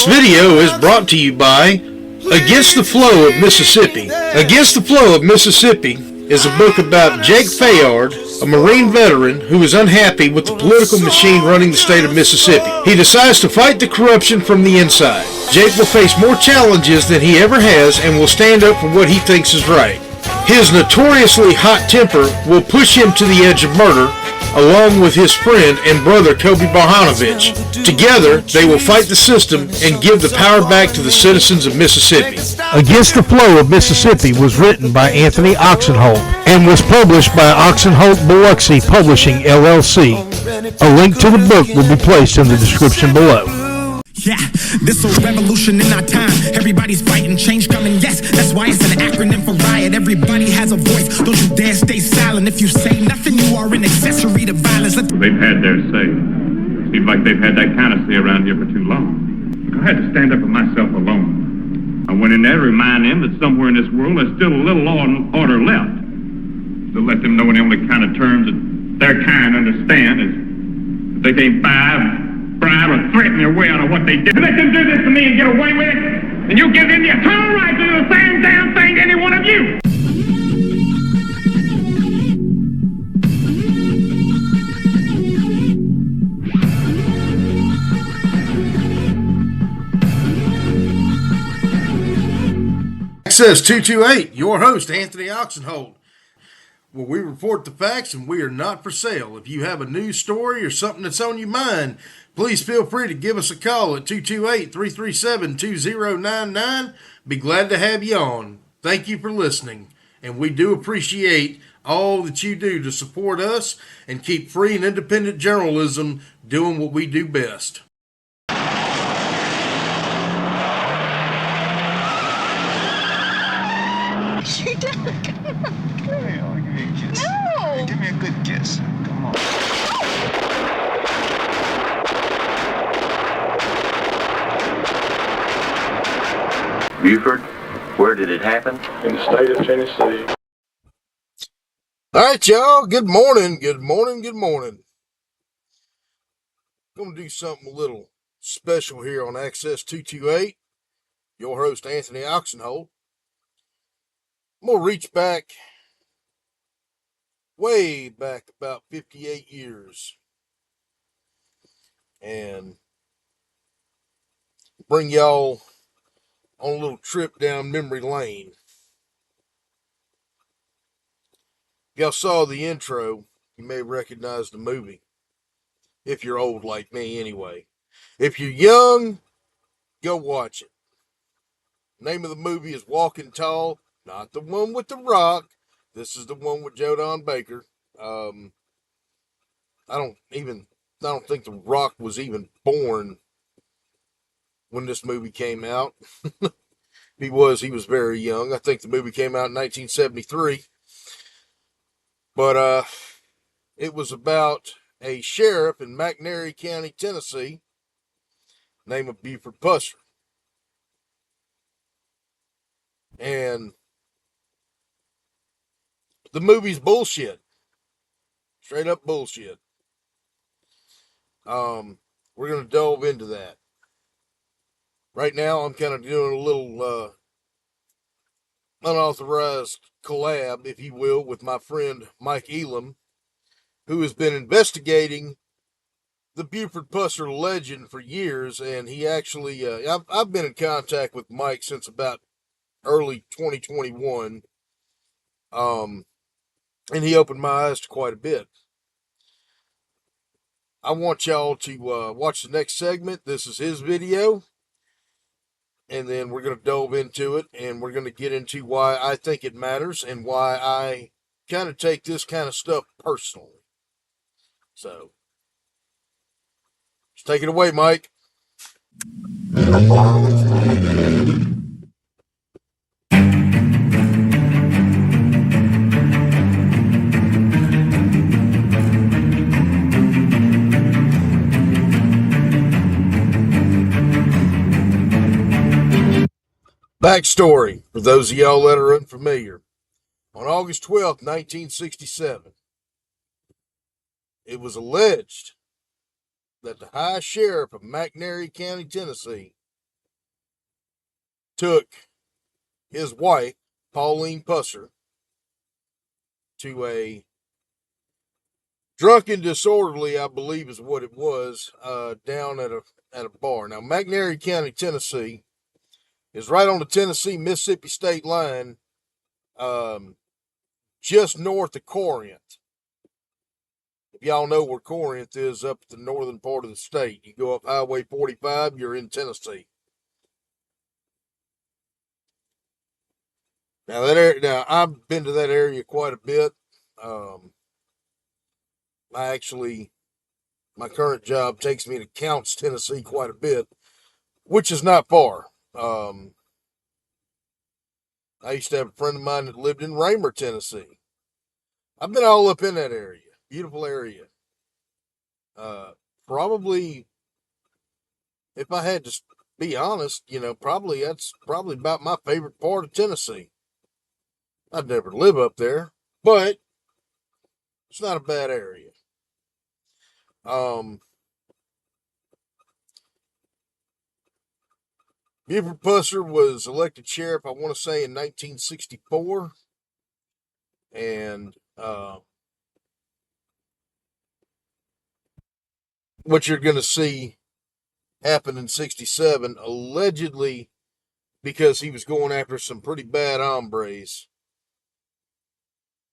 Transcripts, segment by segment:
video is brought to you by Against the Flow of Mississippi. Against the Flow of Mississippi is a book about Jake Fayard, a Marine veteran who is unhappy with the political machine running the state of Mississippi. He decides to fight the corruption from the inside. Jake will face more challenges than he ever has and will stand up for what he thinks is right. His notoriously hot temper will push him to the edge of murder, along with his friend and brother Kobe Barhanovich. Together, they will fight the system and give the power back to the citizens of Mississippi. Against the Flow of Mississippi was written by Anthony Oksenholt and was published by Oksenholt Biloxi Publishing, LLC. A link to the book will be placed in the description below. Yeah, this a revolution in our time. Everybody's fighting, change coming, yes. That's why it's an acronym for riot. Everybody has a voice. Don't you dare stay silent. If you say nothing, you are an accessory to violence. They've had their say. Seems like they've had that kind of say around here for too long. I had to stand up for myself alone. I went in there to remind them that somewhere in this world there's still a little order left. To let them know in the only kind of terms that their kind understand is that they can't bribe or threaten their way out of what they did. Let them do this to me and get away with it, and you give them the eternal right to do the same damn thing to any one of you. Access 228, your host, Anthony Oksenholt. Well, we report the facts and we are not for sale. If you have a news story or something that's on your mind, please feel free to give us a call at 228-337-2099. Be glad to have you on. Thank you for listening. And we do appreciate all that you do to support us and keep free and independent journalism doing what we do best. You done. Come on. Hey, I'll give you a kiss. No. Hey, give me a good kiss. Come on. Buford, where did it happen? In the state of Tennessee. All right, y'all. Good morning. Good morning. Good morning. Going to do something a little special here on Access 228. Your host, Anthony Oksenholt. I'm going to reach back, way back about 58 years and bring y'all on a little trip down memory lane. If y'all saw the intro, you may recognize the movie. If you're old like me anyway. If you're young, go watch it. The name of the movie is Walking Tall. Not the one with The Rock. This is the one with Jodan Baker. I don't think The Rock was even born when this movie came out. He was very young. I think the movie came out in 1973. But it was about a sheriff in McNairy County, Tennessee, named Buford Pusser. And the movie's bullshit. Straight up bullshit. We're going to delve into that. Right now, I'm kind of doing a little unauthorized collab, if you will, with my friend Mike Elam, who has been investigating the Buford Pusser legend for years, and he actually, I've been in contact with Mike since about early 2021, and he opened my eyes to quite a bit. I want y'all to watch the next segment. This is his video. And then we're going to delve into it. And we're going to get into why I think it matters. And why I kind of take this kind of stuff personally. So, just take it away, Mike. Backstory, for those of y'all that are unfamiliar. On August 12th, 1967, it was alleged that the High Sheriff of McNairy County, Tennessee, took his wife, Pauline Pusser, to a drunken disorderly, I believe is what it was, down at a bar. Now, McNairy County, Tennessee, is right on the Tennessee-Mississippi state line, just north of Corinth. If y'all know where Corinth is, up the northern part of the state, you go up Highway 45, you're in Tennessee. Now I've been to that area quite a bit. My current job takes me to Counts, Tennessee, quite a bit, which is not far. I used to have a friend of mine that lived in Raymer, Tennessee. I've been all up in that area. Beautiful area. Probably, if I had to be honest, that's probably about my favorite part of Tennessee. I'd never live up there, but it's not a bad area. Buford Pusser was elected sheriff, I want to say, in 1964. And what you're going to see happen in 67, allegedly because he was going after some pretty bad hombres,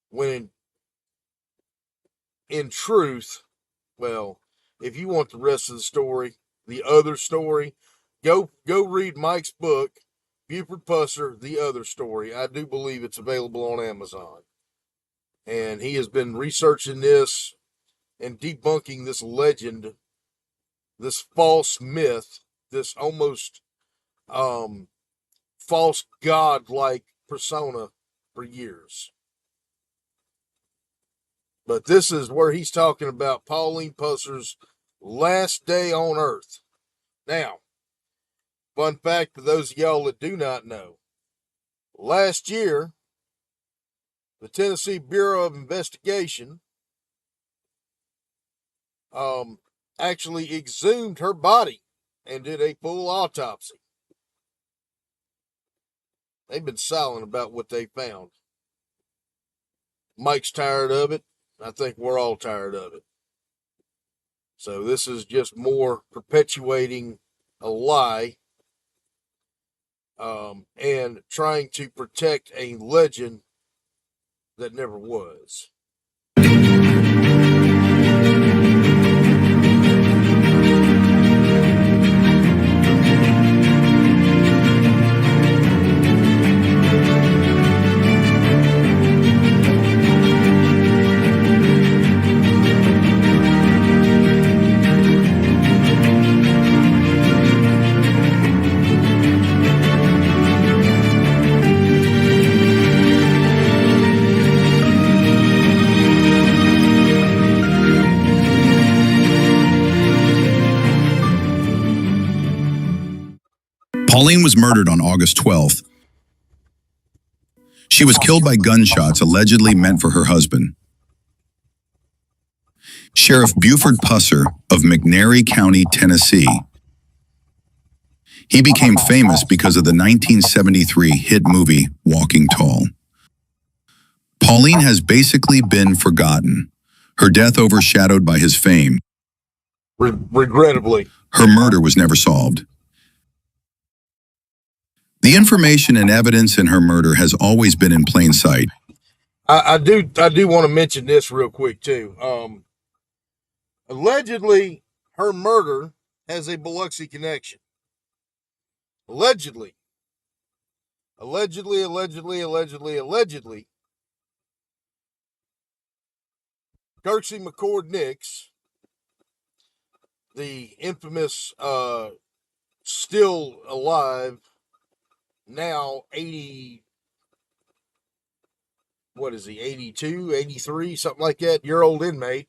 when in truth, well, if you want the rest of the story, the other story, go read Mike's book, Buford Pusser, The Other Story. I do believe it's available on Amazon. And he has been researching this and debunking this legend, this false myth, this almost false god-like persona for years. But this is where he's talking about Pauline Pusser's last day on earth. Now, fun fact for those of y'all that do not know, last year, the Tennessee Bureau of Investigation actually exhumed her body and did a full autopsy. They've been silent about what they found. Mike's tired of it. I think we're all tired of it. So this is just more perpetuating a lie, and trying to protect a legend that never was. Pauline was murdered on August 12th. She was killed by gunshots allegedly meant for her husband. Sheriff Buford Pusser of McNairy County, Tennessee. He became famous because of the 1973 hit movie Walking Tall. Pauline has basically been forgotten, her death overshadowed by his fame. Regrettably. Her murder was never solved. The information and evidence in her murder has always been in plain sight. I do want to mention this real quick too. Allegedly, her murder has a Biloxi connection. Allegedly. Kirksey McCord Nix, the infamous, still alive, now 80, what is he, 82, 83, something like that, year-old inmate,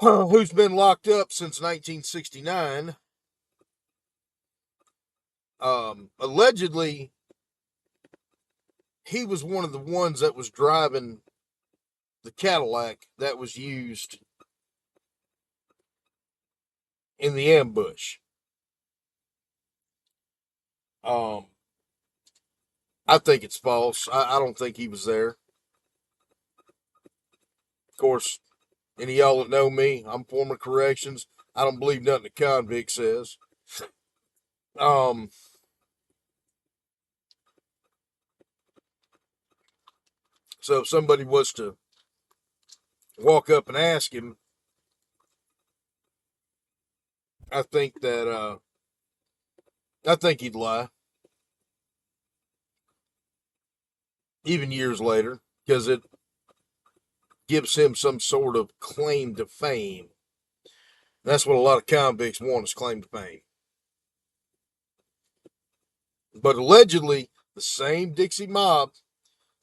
who's been locked up since 1969. Allegedly, he was one of the ones that was driving the Cadillac that was used in the ambush. Um, I think it's false. I don't think he was there. Of course, any of y'all that know me, I'm former corrections. I don't believe nothing the convict says. Um, so if somebody was to walk up and ask him, I think that I think he'd lie, even years later, because it gives him some sort of claim to fame. That's what a lot of convicts want, is claim to fame. But allegedly, the same Dixie mob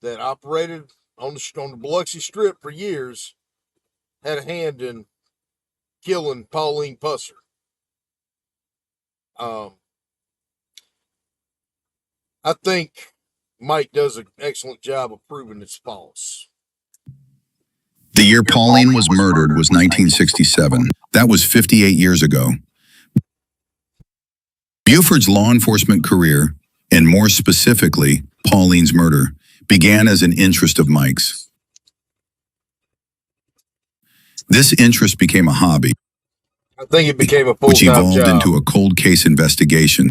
that operated on the Biloxi Strip for years had a hand in killing Pauline Pusser. I think Mike does an excellent job of proving it's false. The year Pauline was murdered was 1967. That was 58 years ago. Buford's law enforcement career, and more specifically, Pauline's murder, began as an interest of Mike's. This interest became a hobby, I think it became a which full-time evolved job. into a cold case investigation.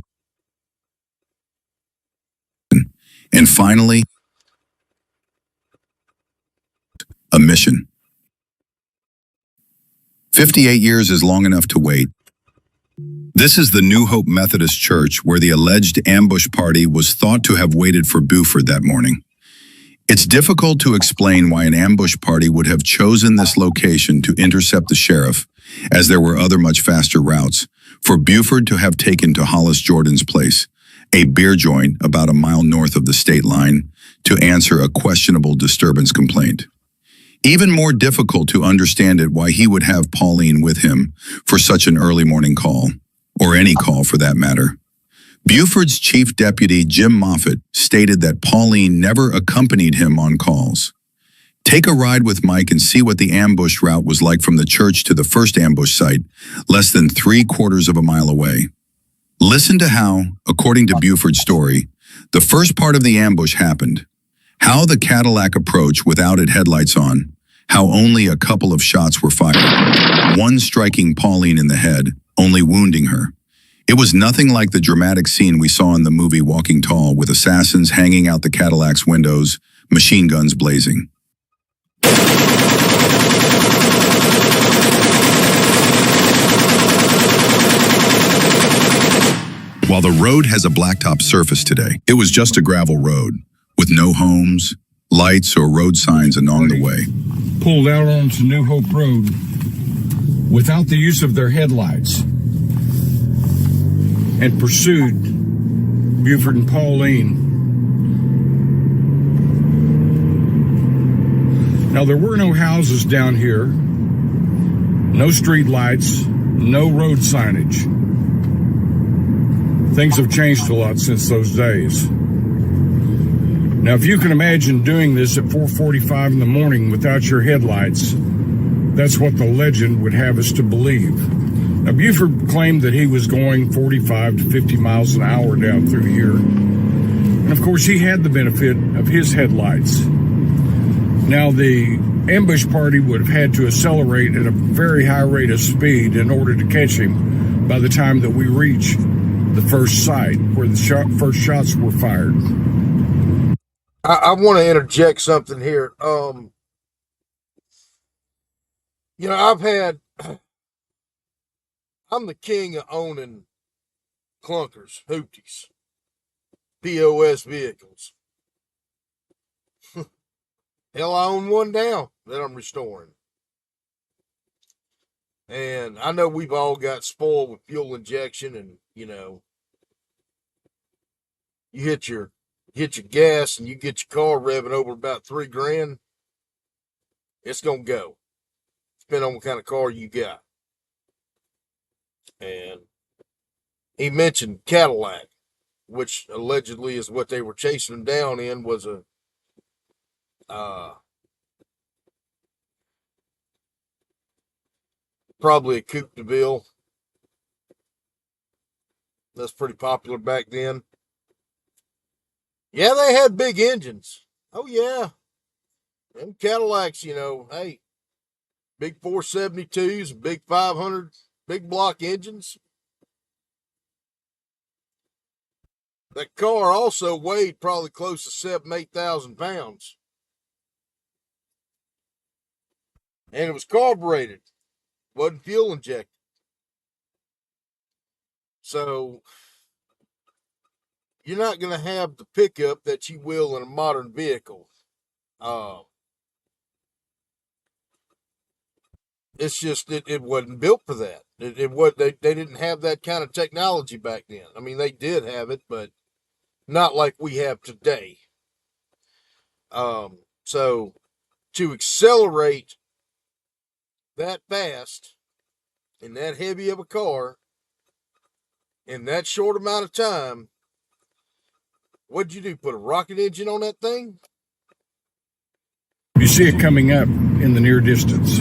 And finally, a mission. 58 years is long enough to wait. This is the New Hope Methodist Church where the alleged ambush party was thought to have waited for Buford that morning. It's difficult to explain why an ambush party would have chosen this location to intercept the sheriff, as there were other much faster routes, for Buford to have taken to Hollis Jordan's place, a beer joint about a mile north of the state line, to answer a questionable disturbance complaint. Even more difficult to understand it why he would have Pauline with him for such an early morning call, or any call for that matter. Buford's chief deputy, Jim Moffett, stated that Pauline never accompanied him on calls. Take a ride with Mike and see what the ambush route was like from the church to the first ambush site, less than 3/4 of a mile away. Listen to how, according to Buford's story, the first part of the ambush happened, how the Cadillac approached without its headlights on, how only a couple of shots were fired, one striking Pauline in the head, only wounding her. It was nothing like the dramatic scene we saw in the movie Walking Tall, with assassins hanging out the Cadillac's windows, machine guns blazing. While the road has a blacktop surface today, it was just a gravel road, with no homes, lights, or road signs along the way. Pulled out onto New Hope Road without the use of their headlights and pursued Buford and Pauline. Now, there were no houses down here, no street lights, no road signage. Things have changed a lot since those days. Now, if you can imagine doing this at 4:45 in the morning without your headlights, that's what the legend would have us to believe. Now, Buford claimed that he was going 45 to 50 miles an hour down through here. And of course, he had the benefit of his headlights. Now, the ambush party would have had to accelerate at a very high rate of speed in order to catch him by the time that we reach the first site where the first shots were fired. I want to interject something here. I'm the king of owning clunkers, hoopties, POS vehicles. Hell, I own one now that I'm restoring. And I know we've all got spoiled with fuel injection, and you hit your gas and you get your car revving over about $3,000, it's gonna go. Depending on what kind of car you got. And he mentioned Cadillac, which allegedly is what they were chasing him down in, was a probably a Coupe de Ville. That's pretty popular back then. Yeah, they had big engines. Oh, yeah. Them Cadillacs, hey, big 472s, big 500, big block engines. That car also weighed probably close to 8,000 pounds. And it was carbureted. Wasn't fuel injected. So you're not going to have the pickup that you will in a modern vehicle. It's just it wasn't built for that. They didn't have that kind of technology back then. I mean, they did have it, but not like we have today. So to accelerate that fast in that heavy of a car in that short amount of time, what'd you do? Put a rocket engine on that thing? You see it coming up in the near distance.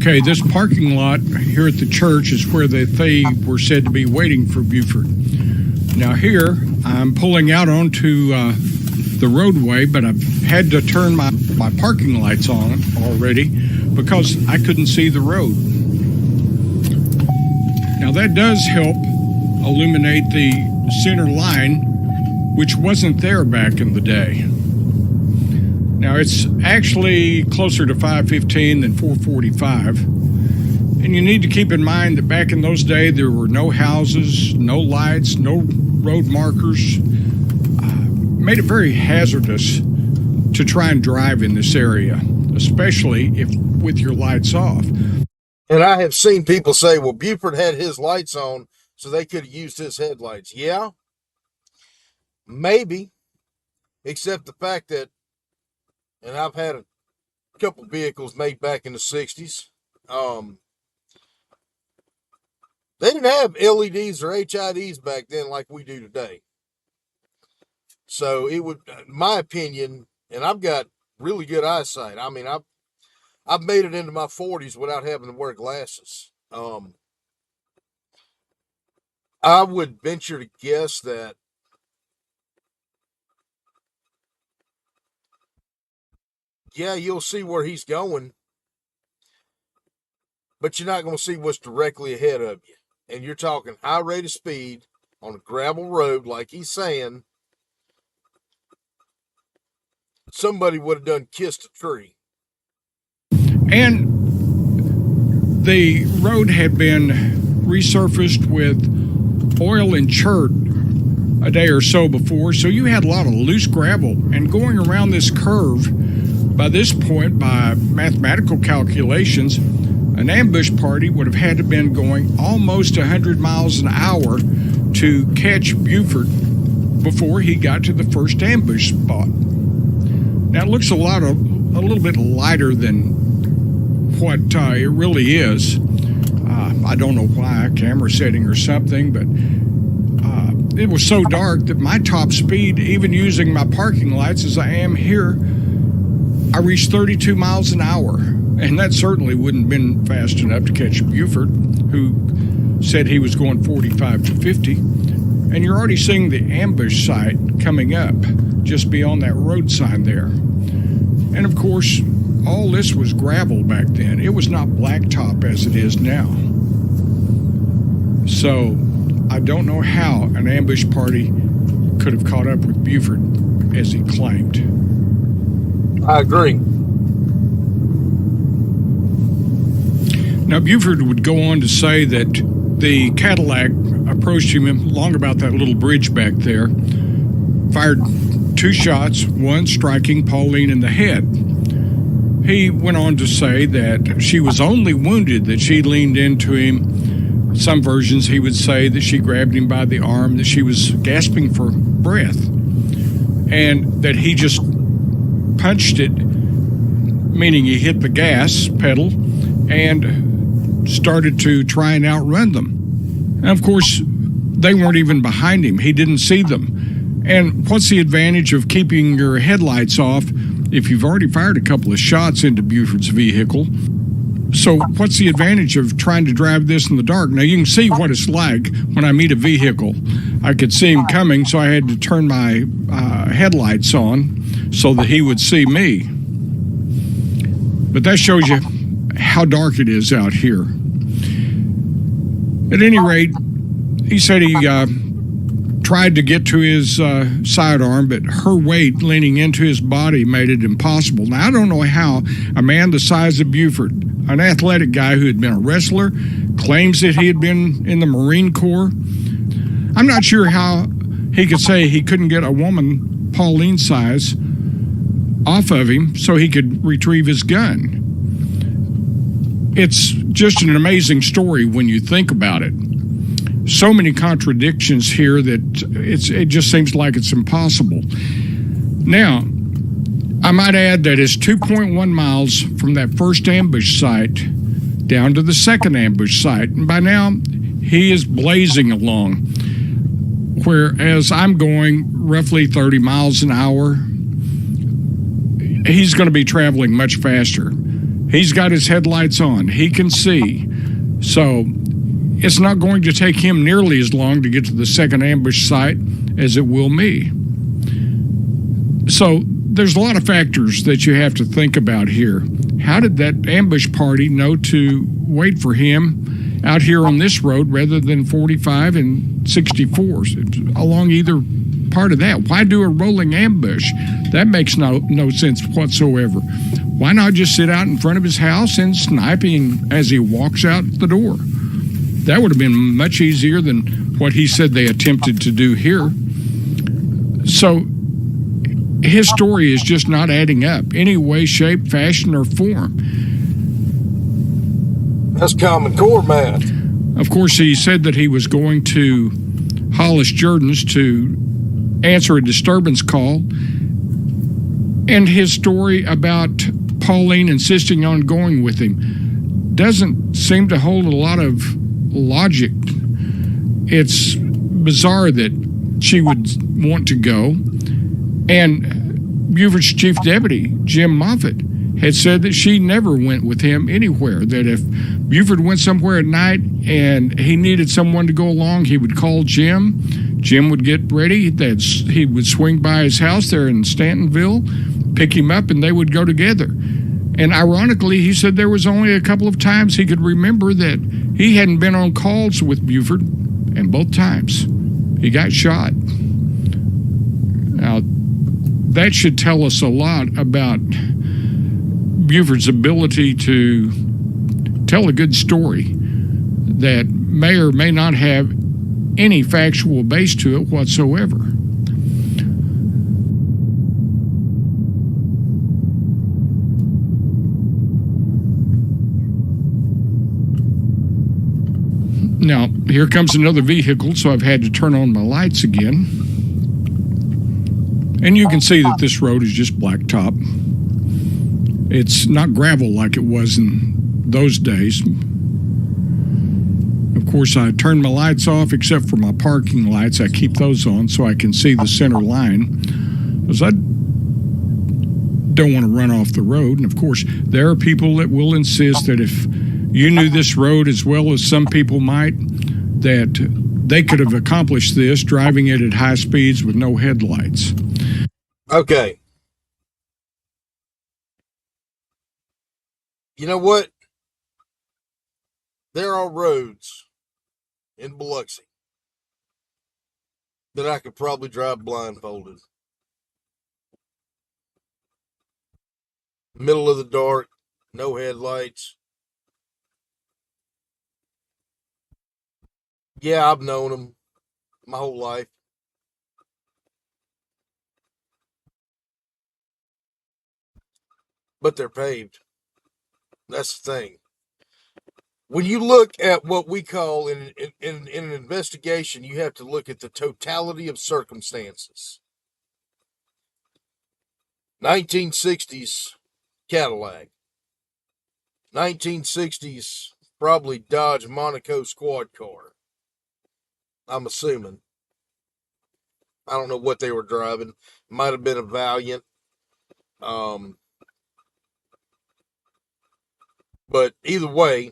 Okay, this parking lot here at the church is where they were said to be waiting for Buford. Now here, I'm pulling out onto the roadway, but I've had to turn my parking lights on already because I couldn't see the road. Now that does help illuminate the center line, which wasn't there back in the day. Now, it's actually closer to 5:15 than 4:45. And you need to keep in mind that back in those days, there were no houses, no lights, no road markers. Made it very hazardous to try and drive in this area, especially if with your lights off. And I have seen people say, well, Buford had his lights on, so they could have used his headlights. Yeah, maybe, except the fact that, and I've had a couple vehicles made back in the 60s. They didn't have LEDs or HIDs back then like we do today. So it would, in my opinion, and I've got really good eyesight. I mean, I've made it into my 40s without having to wear glasses. I would venture to guess that yeah, you'll see where he's going, but you're not going to see what's directly ahead of you. And you're talking high rate of speed on a gravel road, like he's saying. Somebody would have done kissed a tree. And the road had been resurfaced with oil and chert a day or so before, so you had a lot of loose gravel. And going around this curve, by this point, by mathematical calculations, an ambush party would have had to have been going almost 100 miles an hour to catch Buford before he got to the first ambush spot. Now, it looks a little bit lighter than what it really is. I don't know why, camera setting or something, but it was so dark that my top speed, even using my parking lights as I am here, I reached 32 miles an hour. And that certainly wouldn't have been fast enough to catch Buford, who said he was going 45 to 50. And you're already seeing the ambush site coming up just beyond that road sign there. And of course, all this was gravel back then. It was not blacktop as it is now. So I don't know how an ambush party could have caught up with Buford as he claimed. I agree. Now, Buford would go on to say that the Cadillac approached him along about that little bridge back there, fired 2 shots, one striking Pauline in the head. He went on to say that she was only wounded, that she leaned into him. Some versions he would say that she grabbed him by the arm, that she was gasping for breath, and that he just punched it, meaning he hit the gas pedal, and started to try and outrun them. And of course, they weren't even behind him. He didn't see them. And what's the advantage of keeping your headlights off if you've already fired a couple of shots into Buford's vehicle? So what's the advantage of trying to drive this in the dark? Now, you can see what it's like when I meet a vehicle. I could see him coming, so I had to turn my headlights on so that he would see me. But that shows you how dark it is out here. At any rate, he said he tried to get to his sidearm, but her weight leaning into his body made it impossible. Now, I don't know how a man the size of Buford, an athletic guy who had been a wrestler, claims that he had been in the Marine Corps. I'm not sure how he could say he couldn't get a woman Pauline size off of him so he could retrieve his gun. It's just an amazing story when you think about it. So many contradictions here that it just seems like it's impossible. Now, I might add that it's 2.1 miles from that first ambush site down to the second ambush site. And by now, he is blazing along, whereas I'm going roughly 30 miles an hour. He's going to be traveling much faster. He's got his headlights on. He can see. So it's not going to take him nearly as long to get to the second ambush site as it will me. So there's a lot of factors that you have to think about here. How did that ambush party know to wait for him out here on this road rather than 45 and 64 along either part of that? Why do a rolling ambush? That makes no sense whatsoever. Why not just sit out in front of his house and snipe him as he walks out the door? That would have been much easier than what he said they attempted to do here. So his story is just not adding up, any way, shape, fashion, or form. That's Common Core, man. Of course, he said that he was going to Hollis Jordan's to answer a disturbance call. And his story about Pauline insisting on going with him doesn't seem to hold a lot of logic. It's bizarre that she would want to go. And Buford's chief deputy, Jim Moffitt, had said that she never went with him anywhere, that if Buford went somewhere at night and he needed someone to go along, he would call Jim. Jim would get ready. He would swing by his house there in Stantonville, pick him up, and they would go together. And ironically, he said there was only a couple of times he could remember that he hadn't been on calls with Buford, and both times he got shot. Now, that should tell us a lot about Buford's ability to tell a good story that may or may not have any factual base to it whatsoever. Now, here comes another vehicle, so I've had to turn on my lights again. And you can see that this road is just blacktop. It's not gravel like it was in those days. Of course, I turn my lights off except for my parking lights. I keep those on so I can see the center line, because I don't want to run off the road. And of course, there are people that will insist that if you knew this road as well as some people might, that they could have accomplished this driving it at high speeds with no headlights. Okay. You know what? There are roads in Biloxi that I could probably drive blindfolded. Middle of the dark, no headlights. Yeah, I've known them my whole life. But they're paved. That's the thing. When you look at what we call in an investigation, you have to look at the totality of circumstances. 1960s Cadillac. 1960s, probably Dodge Monaco squad car. I'm assuming. I don't know what they were driving. Might have been a Valiant. But either way,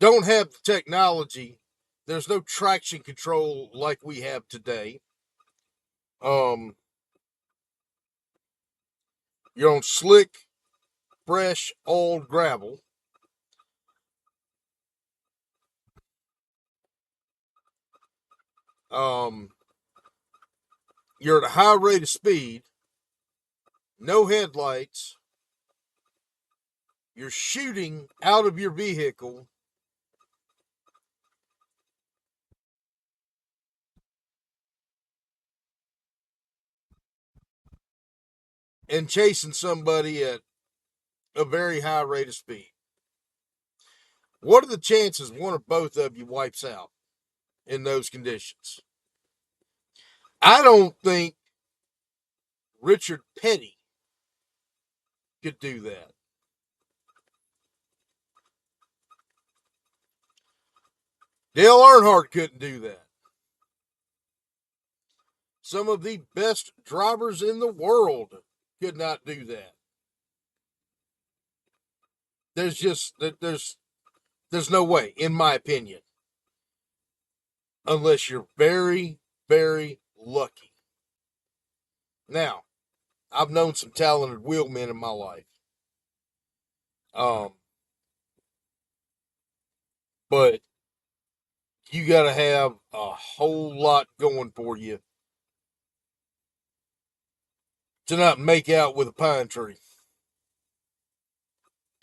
don't have the technology. There's no traction control like we have today. You're on slick, fresh, old gravel. You're at a high rate of speed, no headlights. You're shooting out of your vehicle. And chasing somebody at a very high rate of speed. What are the chances one or both of you wipes out in those conditions? I don't think Richard Petty could do that. Dale Earnhardt couldn't do that. Some of the best drivers in the world could not do that. There's no way, in my opinion, unless you're very, very lucky. Now, I've known some talented wheelmen in my life. But you got to have a whole lot going for you to not make out with a pine tree.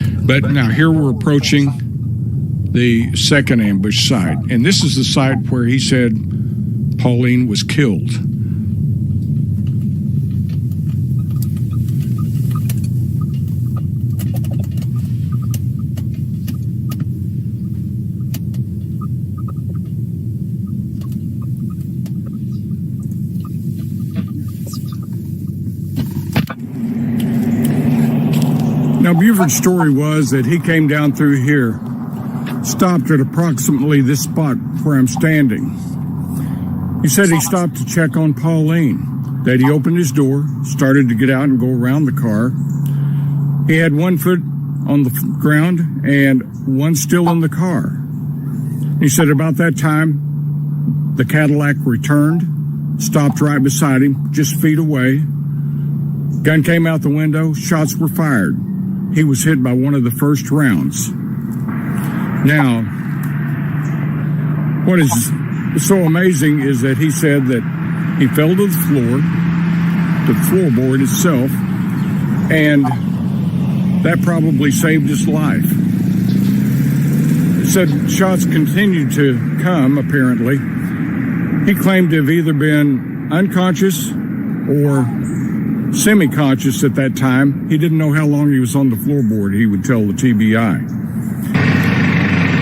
But now here we're approaching the second ambush site, and this is the site where he said Pauline was killed. Now, Buford's story was that he came down through here, stopped at approximately this spot where I'm standing. He said he stopped to check on Pauline, that he opened his door, started to get out and go around the car. He had one foot on the ground and one still in the car. He said about that time, the Cadillac returned, stopped right beside him, just feet away. Gun came out the window, shots were fired. He was hit by one of the first rounds. Now, what is so amazing is that he said that he fell to the floorboard itself, and that probably saved his life. He said shots continued to come, apparently. He claimed to have either been unconscious or semi-conscious at that time. He didn't know how long he was on the floorboard, he would tell the TBI.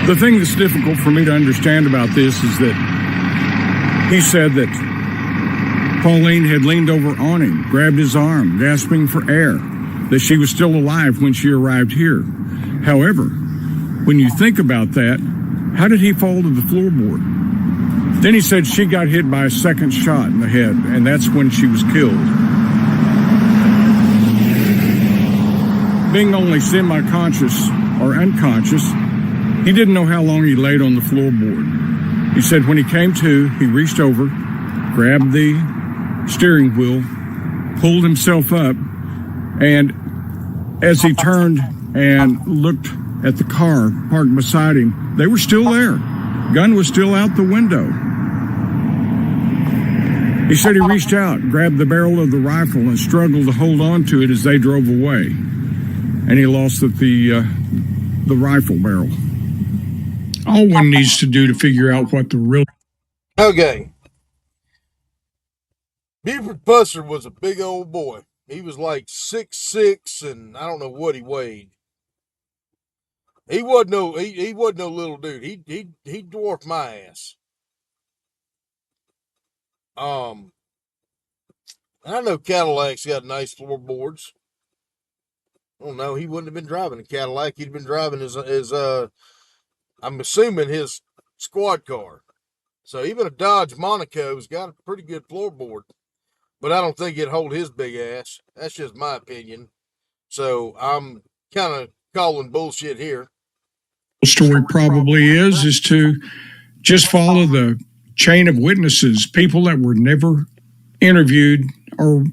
The thing that's difficult for me to understand about this is that he said that Pauline had leaned over on him, grabbed his arm, gasping for air, that she was still alive when she arrived here. However, when you think about that, how did he fall to the floorboard? Then he said she got hit by a second shot in the head, and that's when she was killed. Being only semi-conscious or unconscious, he didn't know how long he laid on the floorboard. He said when he came to, he reached over, grabbed the steering wheel, pulled himself up, and as he turned and looked at the car parked beside him, they were still there. Gun was still out the window. He said he reached out, grabbed the barrel of the rifle, and struggled to hold on to it as they drove away. And he lost the rifle barrel. All one needs to do to figure out what the real... Okay. Buford Pusser was a big old boy. He was like 6'6", and I don't know what he weighed. He wasn't no little dude. He dwarfed my ass. I know Cadillacs got nice floorboards. Well, no, he wouldn't have been driving a Cadillac. He'd been driving his I'm assuming his squad car. So even a Dodge Monaco's got a pretty good floorboard, but I don't think it'd hold his big ass. That's just my opinion. So I'm kind of calling bullshit here. Story probably is to just follow the chain of witnesses, people that were never interviewed or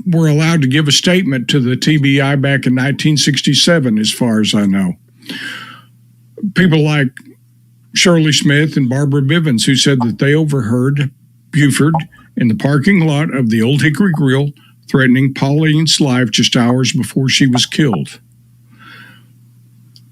were allowed to give a statement to the TBI back in 1967, as far as I know. People like Shirley Smith and Barbara Bivens, who said that they overheard Buford in the parking lot of the Old Hickory Grill threatening Pauline's life just hours before she was killed.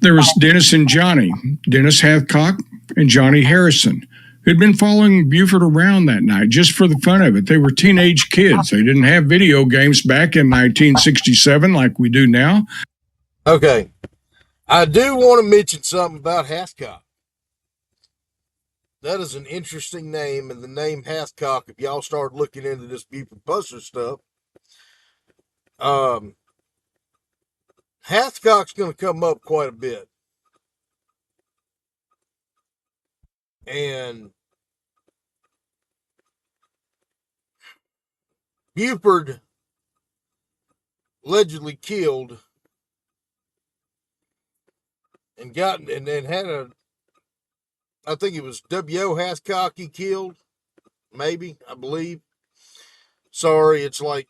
There was Dennis and Johnny, Dennis Hathcock and Johnny Harrison, who'd been following Buford around that night just for the fun of it. They were teenage kids. They didn't have video games back in 1967 like we do now. Okay. I do want to mention something about Hathcock. That is an interesting name, and the name Hathcock, if y'all start looking into this Buford Pusser stuff, Hathcock's going to come up quite a bit. And Buford allegedly killed and had a, I think it was W.O. Hathcock he killed, maybe, I believe. Sorry, it's like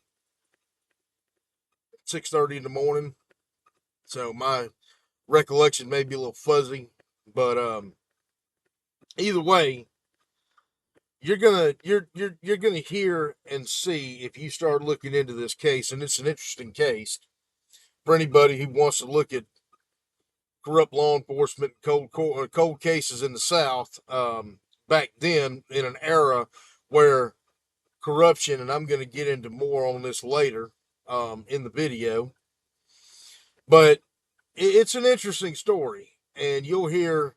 6:30 in the morning, so my recollection may be a little fuzzy, but either way, you're gonna hear and see if you start looking into this case, and it's an interesting case for anybody who wants to look at corrupt law enforcement, cold cases in the South back then, in an era where corruption, and I'm going to get into more on this later in the video, but it's an interesting story, and you'll hear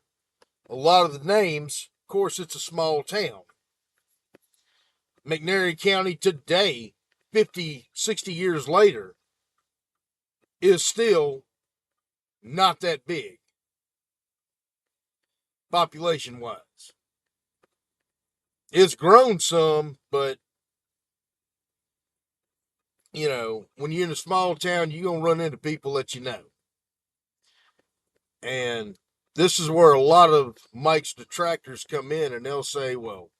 a lot of the names. Of course, it's a small town. McNairy County today, 50, 60 years later, is still not that big, population-wise. It's grown some, but, you know, when you're in a small town, you're going to run into people that you know. And this is where a lot of Mike's detractors come in, and they'll say, well,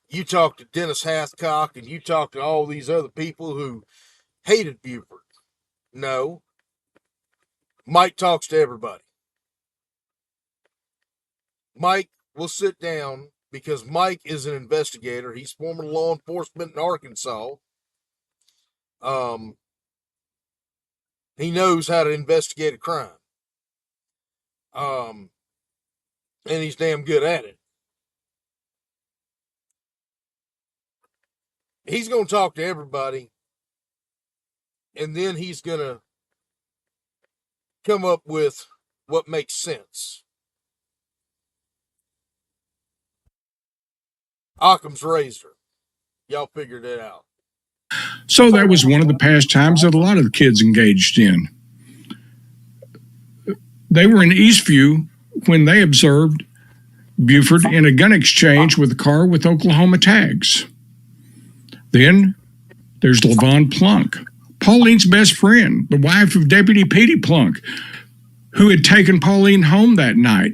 you talk to Dennis Hathcock, and you talk to all these other people who hated Buford. No. Mike talks to everybody. Mike will sit down because Mike is an investigator. He's former law enforcement in Arkansas. He knows how to investigate a crime. And he's damn good at it. He's going to talk to everybody, and then he's going to come up with what makes sense. Occam's razor. Y'all figured it out. So that was one of the pastimes that a lot of the kids engaged in. They were in Eastview when they observed Buford in a gun exchange with a car with Oklahoma tags. Then there's Levon Plunk, Pauline's best friend, the wife of Deputy Petey Plunk, who had taken Pauline home that night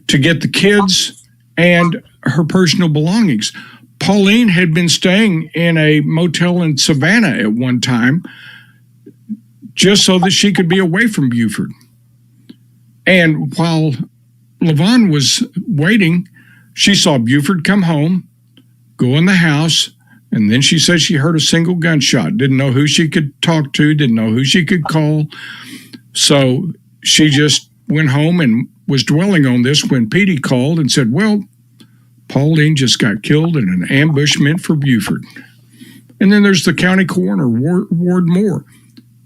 to get the kids and her personal belongings. Pauline had been staying in a motel in Savannah at one time just so that she could be away from Buford. And while Levon was waiting, she saw Buford come home, go in the house, and then she said she heard a single gunshot. Didn't know who she could talk to, didn't know who she could call. So she just went home and was dwelling on this when Petey called and said, well, Pauline just got killed in an ambushment for Buford. And then there's the county coroner, Ward Moore.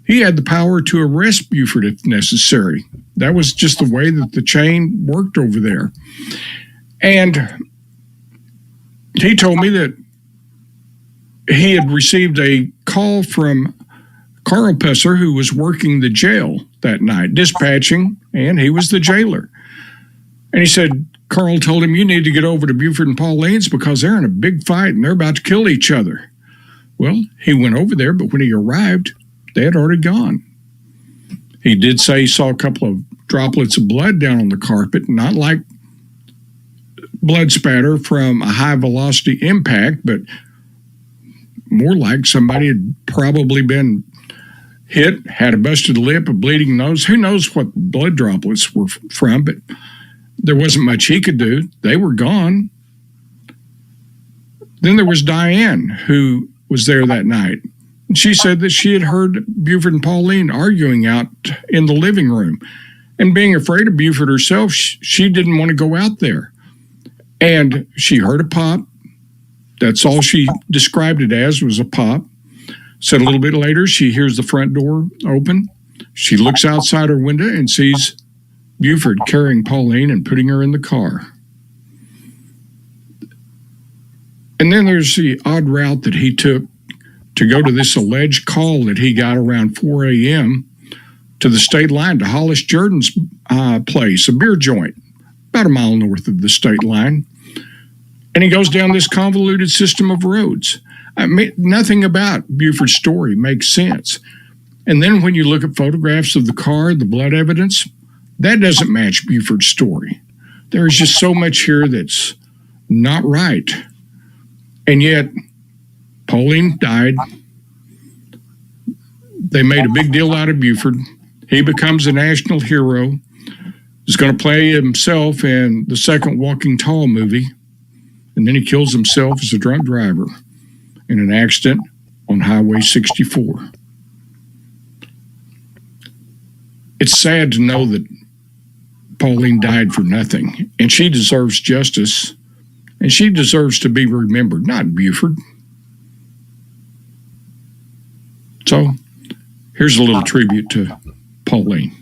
He had the power to arrest Buford if necessary. That was just the way that the chain worked over there. And he told me that he had received a call from Carl Pusser, who was working the jail that night, dispatching, and he was the jailer. And he said, Carl told him, you need to get over to Buford and Pauline's because they're in a big fight and they're about to kill each other. Well, he went over there, but when he arrived, they had already gone. He did say he saw a couple of droplets of blood down on the carpet, not like blood spatter from a high-velocity impact, but more like somebody had probably been hit, had a busted lip, a bleeding nose. Who knows what blood droplets were from, but there wasn't much he could do. They were gone. Then there was Diane, who was there that night. She said that she had heard Buford and Pauline arguing out in the living room. And being afraid of Buford herself, she didn't want to go out there. And she heard a pop. That's all she described it as, was a pop. Said a little bit later, she hears the front door open. She looks outside her window and sees Buford carrying Pauline and putting her in the car. And then there's the odd route that he took to go to this alleged call that he got around 4 a.m. to the state line to Hollis Jordan's place, a beer joint, about a mile north of the state line. And he goes down this convoluted system of roads. I mean, nothing about Buford's story makes sense. And then when you look at photographs of the car, the blood evidence, that doesn't match Buford's story. There's just so much here that's not right. And yet, Pauline died. They made a big deal out of Buford. He becomes a national hero. He's going to play himself in the second Walking Tall movie. And then he kills himself as a drunk driver in an accident on Highway 64. It's sad to know that Pauline died for nothing, and she deserves justice, and she deserves to be remembered, not Buford. So, here's a little tribute to Pauline.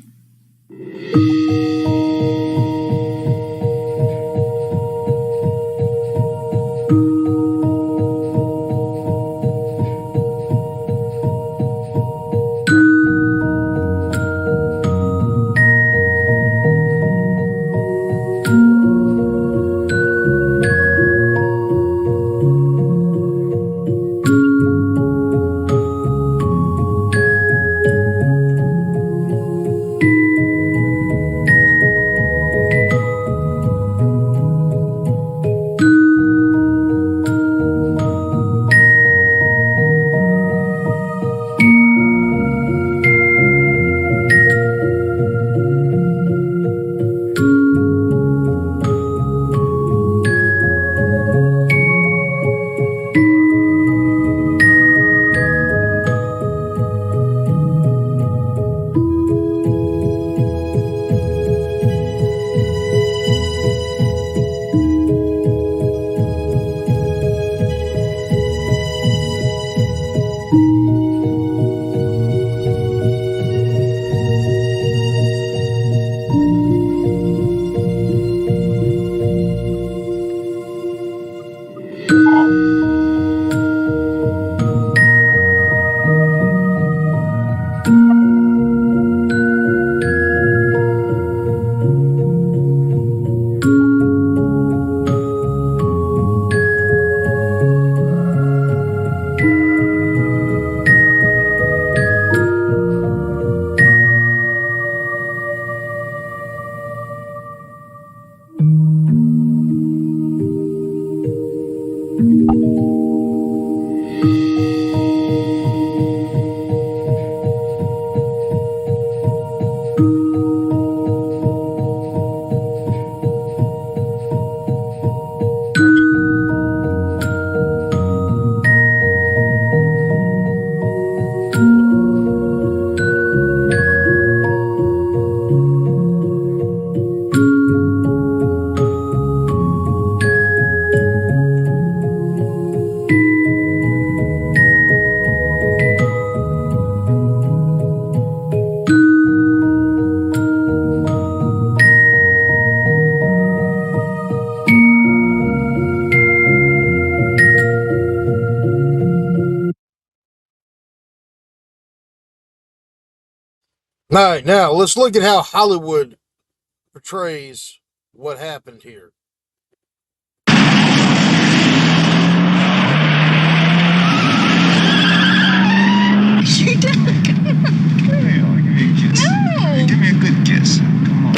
All right, now let's look at how Hollywood portrays what happened here. You did. Hey, I'll give you a kiss. No. Give me a good kiss. Come on.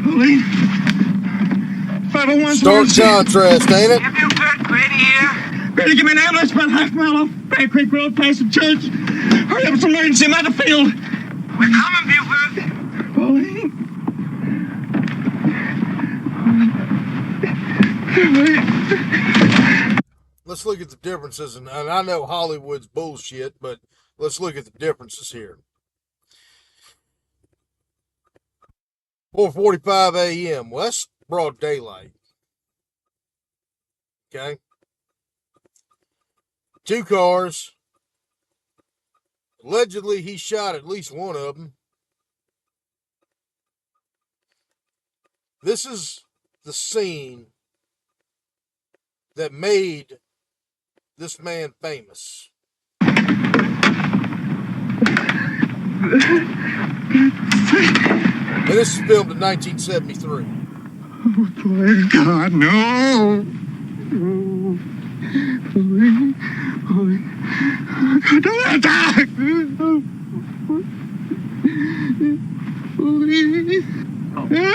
Pauline. 501 Stark contrast, ain't it? Have you heard Grady here? Grady, give me an ambulance about half mile off Bear Creek Road past the church. Hurry up, it's an emergency. I'm out of the field. We're coming, Buford. Pauline. Let's look at the differences, and I know Hollywood's bullshit, but let's look at the differences here. 4:45 a.m. Well, that's broad daylight. Okay. 2 cars. Allegedly, he shot at least one of them. This is the scene that made this man famous. And this is filmed in 1973. Oh, please, God, no. Pauline. Pauline. God, don't let die. Pauline. No.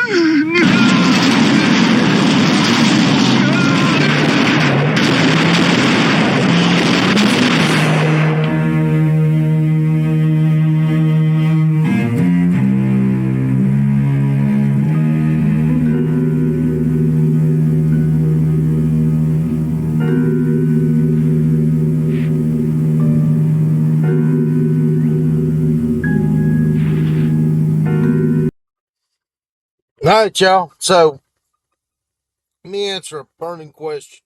All right, y'all. So, let me answer a burning question.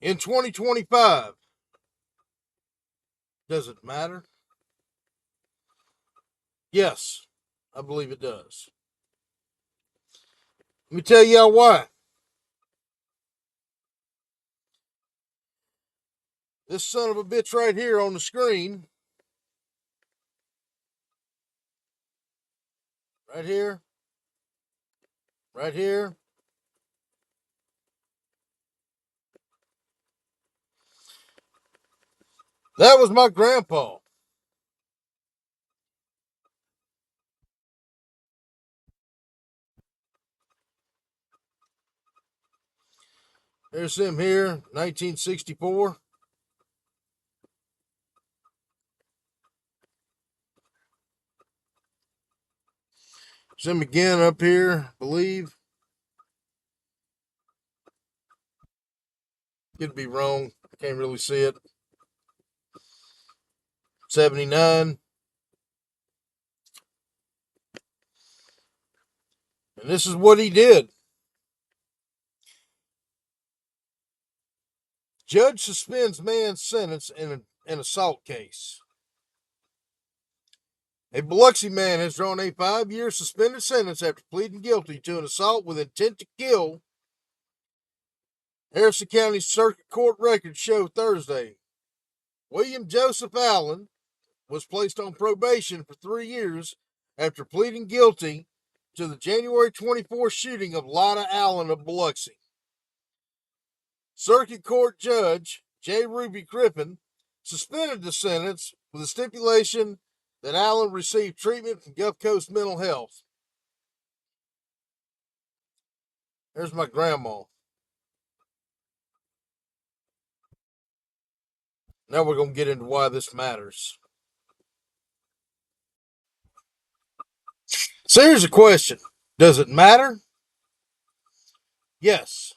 In 2025, does it matter? Yes, I believe it does. Let me tell y'all why. This son of a bitch right here on the screen, right here, right here, that was my grandpa. There's him here, 1964. There's him again up here, I believe. Could be wrong. I can't really see it. 79. And this is what he did. Judge suspends man's sentence in an assault case. A Biloxi man has drawn a 5-year suspended sentence after pleading guilty to an assault with intent to kill. Harrison County Circuit Court records show Thursday. William Joseph Allen was placed on probation for 3 years after pleading guilty to the January 24 shooting of Lotta Allen of Biloxi. Circuit Court Judge J. Ruby Crippen suspended the sentence with a stipulation that Allen received treatment from Gulf Coast Mental Health. There's my grandma. Now we're going to get into why this matters. So here's a question. Does it matter? Yes.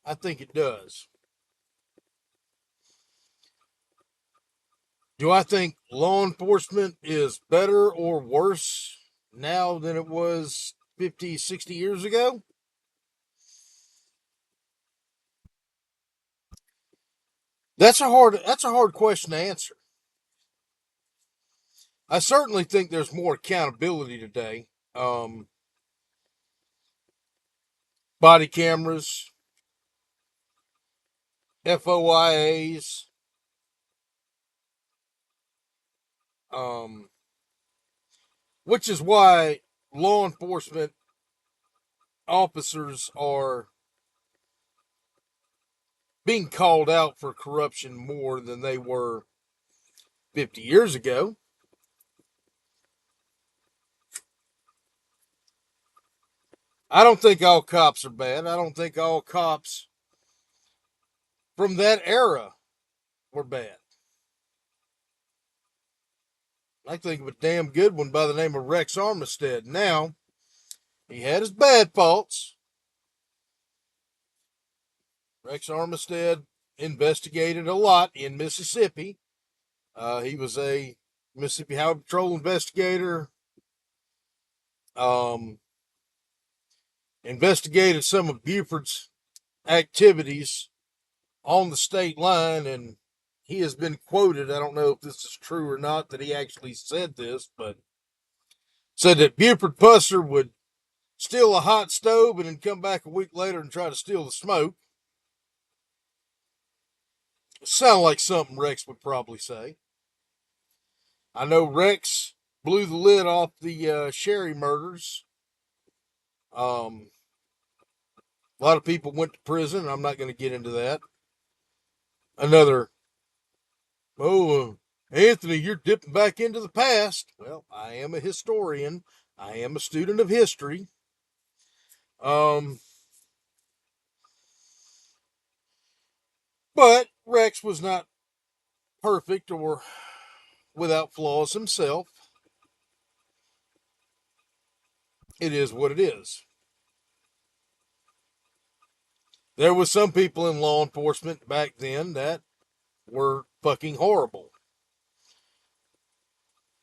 I think it does. Do I think law enforcement is better or worse now than it was 50, 60 years ago? That's a hard question to answer. I certainly think there's more accountability today. Body cameras, FOIAs, um, which is why law enforcement officers are being called out for corruption more than they were 50 years ago. I don't think all cops are bad. I don't think all cops from that era were bad. I think of a damn good one by the name of Rex Armistead. Now, he had his bad faults. Rex Armistead investigated a lot in Mississippi. He was a Mississippi Highway Patrol investigator. Um, Investigated some of Buford's activities on the state line, and he has been quoted. I don't know if this is true or not that he actually said this, but said that Buford Pusser would steal a hot stove and then come back a week later and try to steal the smoke. Sound like something Rex would probably say. I know Rex blew the lid off the Sherry murders. A lot of people went to prison. I'm not going to get into that. Another, Anthony, you're dipping back into the past. Well, I am a historian. I am a student of history. Um, but Rex was not perfect or without flaws himself. It is what it is. There was some people in law enforcement back then that were fucking horrible.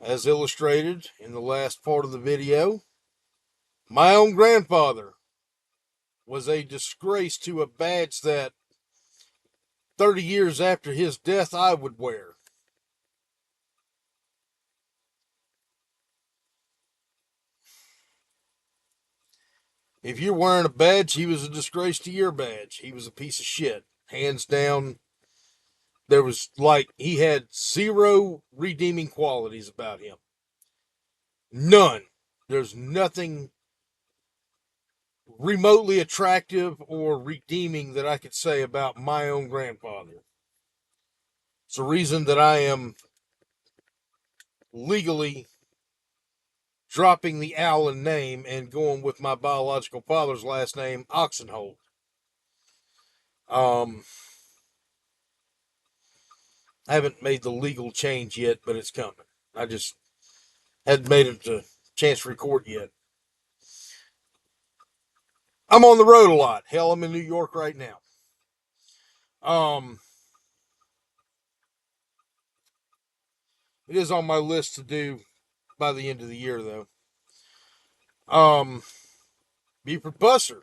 As illustrated in the last part of the video, my own grandfather was a disgrace to a badge that 30 years after his death I would wear. If you're wearing a badge, he was a disgrace to your badge. He was a piece of shit. Hands down, he had zero redeeming qualities about him. None. There's nothing remotely attractive or redeeming that I could say about my own grandfather. It's the reason that I am legally dropping the Allen name and going with my biological father's last name, Oksenholt. I haven't made the legal change yet, but it's coming. I just hadn't made it to Chancery Court yet. I'm on the road a lot. Hell, I'm in New York right now. It is on my list to do by the end of the year, though. Buford Pusser.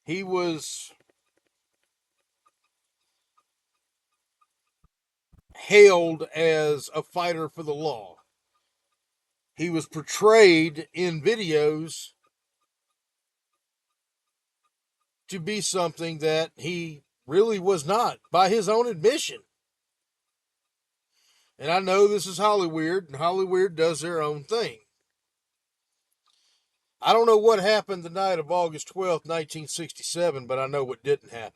He was hailed as a fighter for the law. He was portrayed in videos to be something that he really was not, by his own admission. And I know this is Hollywood, and Hollywood does their own thing. I don't know what happened the night of August 12th, 1967, but I know what didn't happen.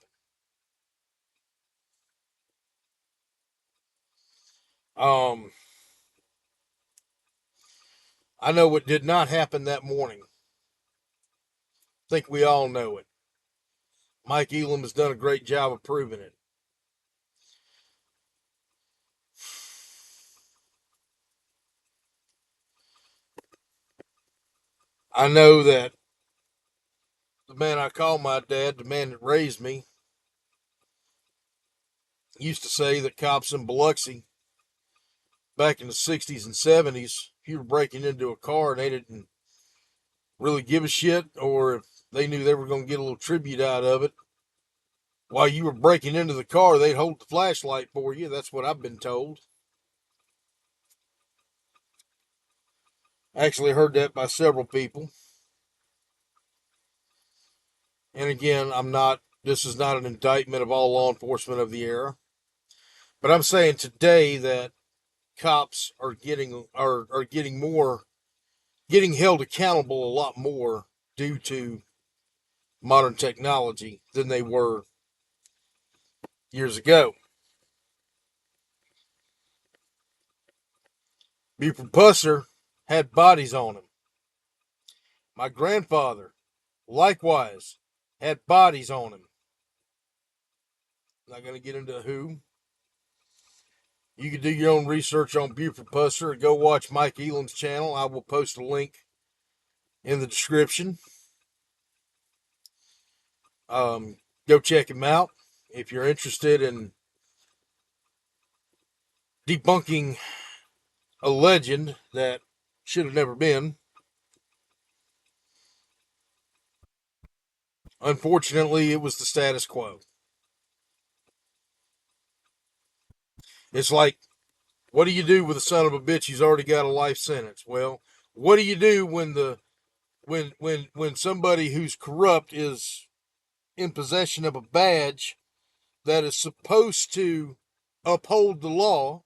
I know what did not happen that morning. I think we all know it. Mike Elam has done a great job of proving it. I know that the man I call my dad, the man that raised me, used to say that cops in Biloxi back in the 60s and 70s, if you were breaking into a car and they didn't really give a shit, or if they knew they were going to get a little tribute out of it, while you were breaking into the car, they'd hold the flashlight for you. That's what I've been told. I actually heard that by several people. And again, this is not an indictment of all law enforcement of the era. But I'm saying today that cops are getting held accountable a lot more due to modern technology than they were years ago. Buford Pusser had bodies on him. My grandfather, likewise, had bodies on him. Not going to get into who. You can do your own research on Buford Pusser or go watch Mike Elam's channel. I will post a link in the description. Go check him out if you're interested in debunking a legend that should have never been. Unfortunately, it was the status quo. It's like, what do you do with a son of a bitch who's already got a life sentence? Well, what do you do when somebody who's corrupt is in possession of a badge that is supposed to uphold the law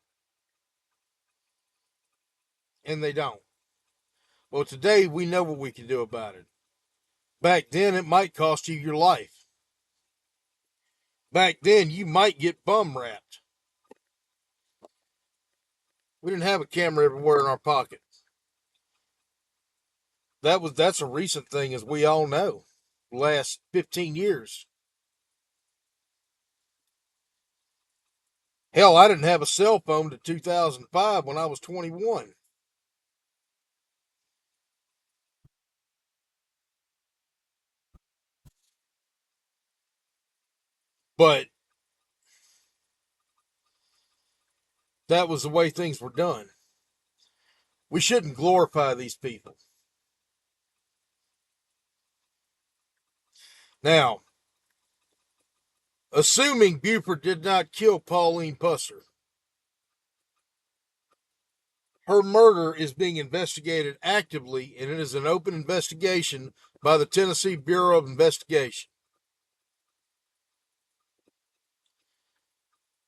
and they don't? Well, today we know what we can do about it. Back then, it might cost you your life. Back then, you might get bum wrapped. We didn't have a camera everywhere in our pocket. That's a recent thing, as we all know. The last 15 years. Hell, I didn't have a cell phone to 2005 when I was 21. But that was the way things were done. We shouldn't glorify these people. Now, assuming Buford did not kill Pauline Pusser, her murder is being investigated actively, and it is an open investigation by the Tennessee Bureau of Investigation.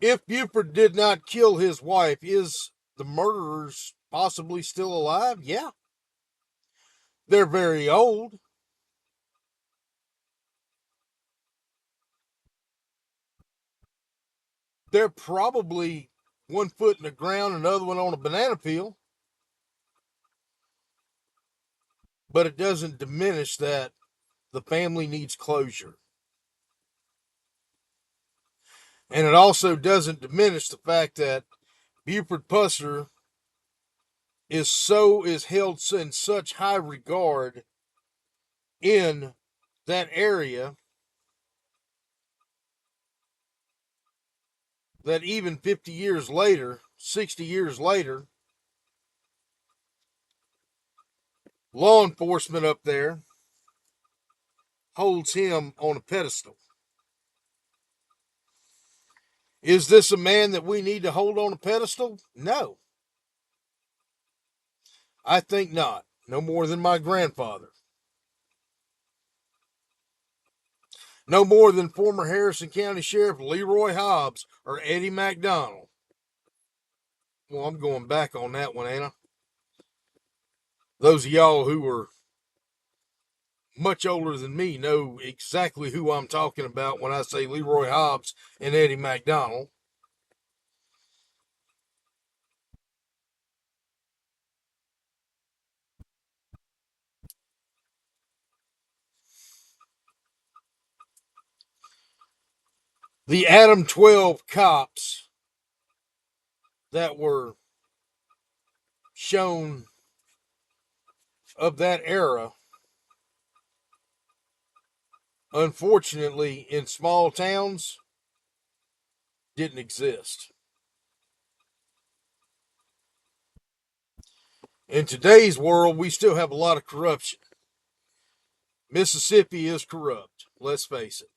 If Buford did not kill his wife, is the murderers possibly still alive? Yeah. They're very old. They're probably one foot in the ground, another one on a banana peel. But it doesn't diminish that the family needs closure. And it also doesn't diminish the fact that Buford Pusser is held in such high regard in that area that even 50 years later, 60 years later, law enforcement up there holds him on a pedestal. Is this a man that we need to hold on a pedestal? No. I think not. No more than my grandfather. No more than former Harrison County Sheriff Leroy Hobbs or Eddie McDonald. Well, I'm going back on that one, ain't I? Those of y'all who are much older than me know exactly who I'm talking about when I say Leroy Hobbs and Eddie McDonald. The Adam 12 cops that were shown of that era, unfortunately, in small towns, didn't exist. In today's world, we still have a lot of corruption. Mississippi is corrupt, let's face it.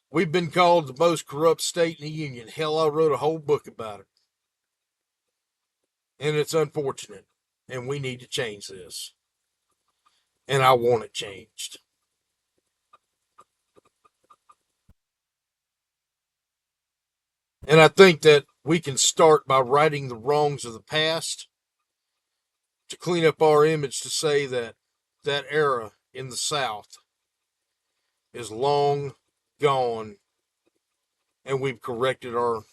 We've been called the most corrupt state in the Union. Hell, I wrote a whole book about it. And it's unfortunate. And we need to change this. And I want it changed. And I think that we can start by righting the wrongs of the past to clean up our image, to say that that era in the South is long gone and we've corrected our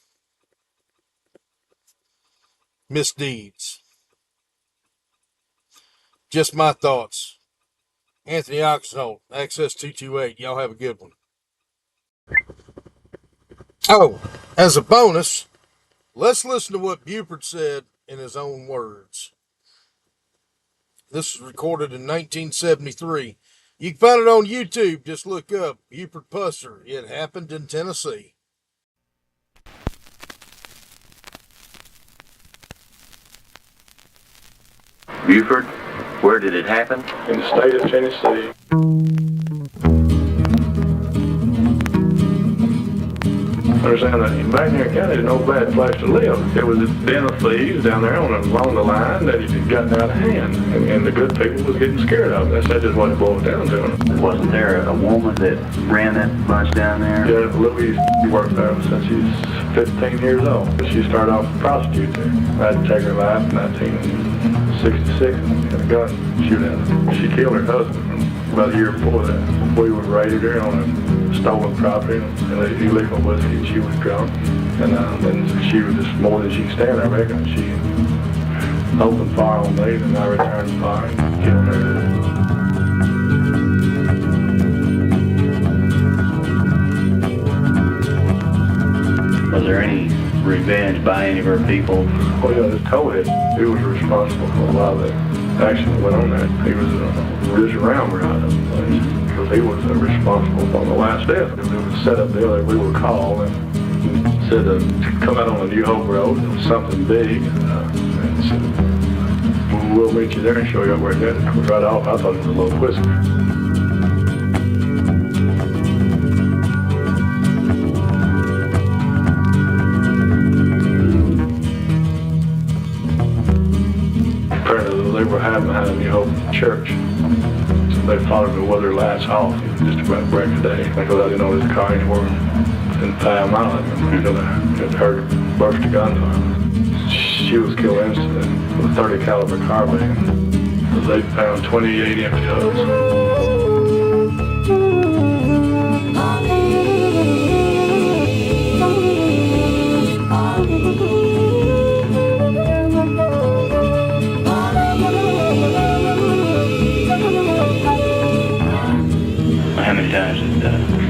misdeeds. Just my thoughts. Anthony Oksenholt, Access 228. Y'all have a good one. Oh, as a bonus, let's listen to what Buford said in his own words. This was recorded in 1973. You can find it on YouTube. Just look up Buford Pusser. It happened in Tennessee. Buford, where did it happen? In the state of Tennessee. Understand that in Bagnard County is no bad place to live. It was a den of thieves down there along the line that had gotten out of hand, and the good people was getting scared of it. That's just what it boiled down to. Wasn't there a woman that ran that bunch down there? Yeah, Louise worked there since she was 15 years old. She started off as a prostitute there. I had to take her life in 1966 and a gun shoot at her. She killed her husband about a year before that. We would raided her on a stolen property and illegal whiskey, and she was drunk. And she was just more than she could stand, I reckon. She opened fire on me, and I returned fire and killed her. Was there any revenge by any of her people? Well, yeah, this co-ed, he was responsible for a lot of the action that went on there. He was just around where I was. Because he was responsible for the last death. It was set up there, we were called and said to come out on the New Hope Road. It was something big. And said, we'll meet you there and show you where it is. Right off, I thought it was a little whiskey. Apparently they were hiding behind the New Hope Church. They followed me with their lights off just about break of day. Because I didn't know there was a car anywhere within 5 miles of them until I heard a burst of gunfire. She was killed instantly with a 30 caliber carbine. They found 28 empty hoods.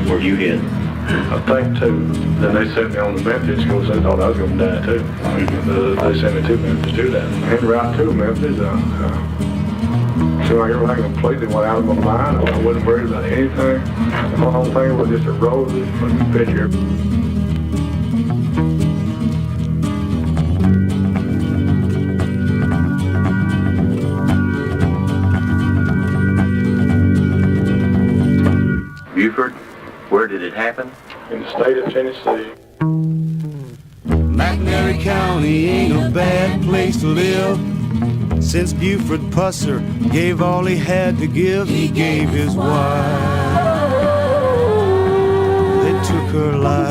Were you hit? I think two. Then they sent me on the Memphis because they thought I was going to die too. They sent me to Memphis to do that. En route to Memphis, seemed like everything completely went out of my mind. I wasn't worried about anything. The whole thing was just a rosy fucking picture. Buford, where did it happen? In the state of Tennessee. McNairy County ain't a bad place to live. Since Buford Pusser gave all he had to give, he gave his wife. They took her life.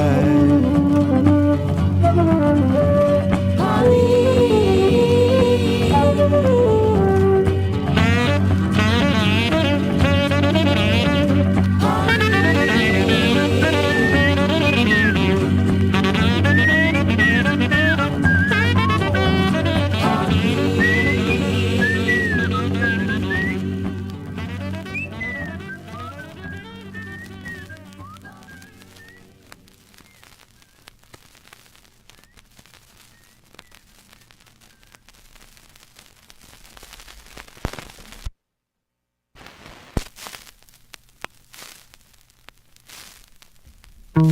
Raw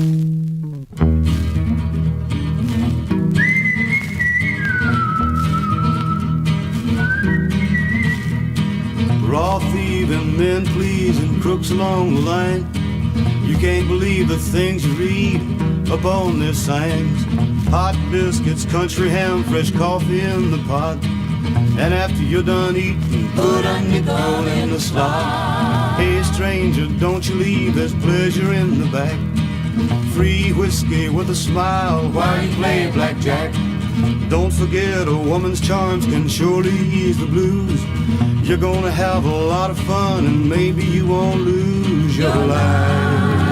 thieving, men pleasing, crooks along the line. You can't believe the things you read up on their signs. Hot biscuits, country ham, fresh coffee in the pot. And after you're done eating, put a nickel in the slot. Hey stranger, don't you leave, there's pleasure in the back. Free whiskey with a smile while you play blackjack. Don't forget a woman's charms can surely ease the blues. You're gonna have a lot of fun and maybe you won't lose your life.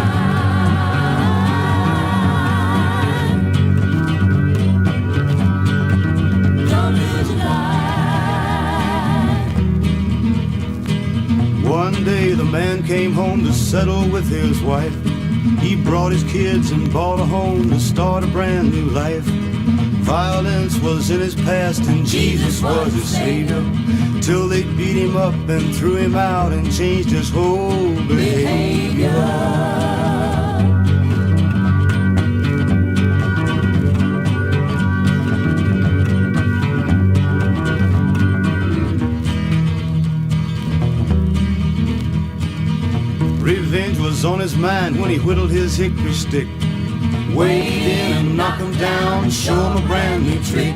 One day the man came home to settle with his wife. He brought his kids and bought a home to start a brand new life. Violence was in his past and Jesus was his savior, till they beat him up and threw him out and changed his whole behavior. Revenge was on his mind when he whittled his hickory stick. Wade in and knock him down and show him a brand new trick.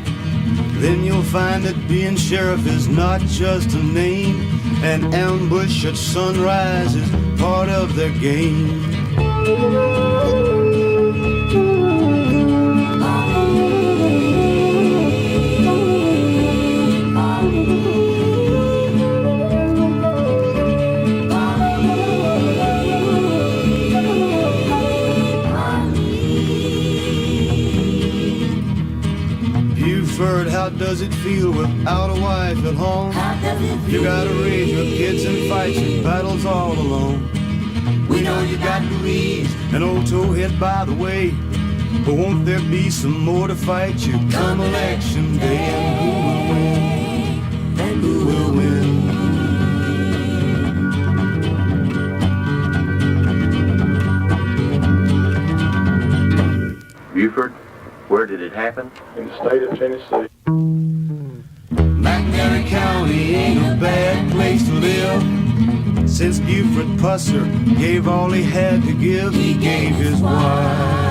Then you'll find that being sheriff is not just a name. An ambush at sunrise is part of their game. How does it feel without a wife at home? You gotta raise your kids and fight your battles all alone. We know you got Louise, an old towhead by the way, but won't there be some more to fight you come election day? And who will win? Buford, where did it happen? In the state of Tennessee. McNairy County ain't a bad place to live. Since Buford Pusser gave all he had to give, he gave his wife.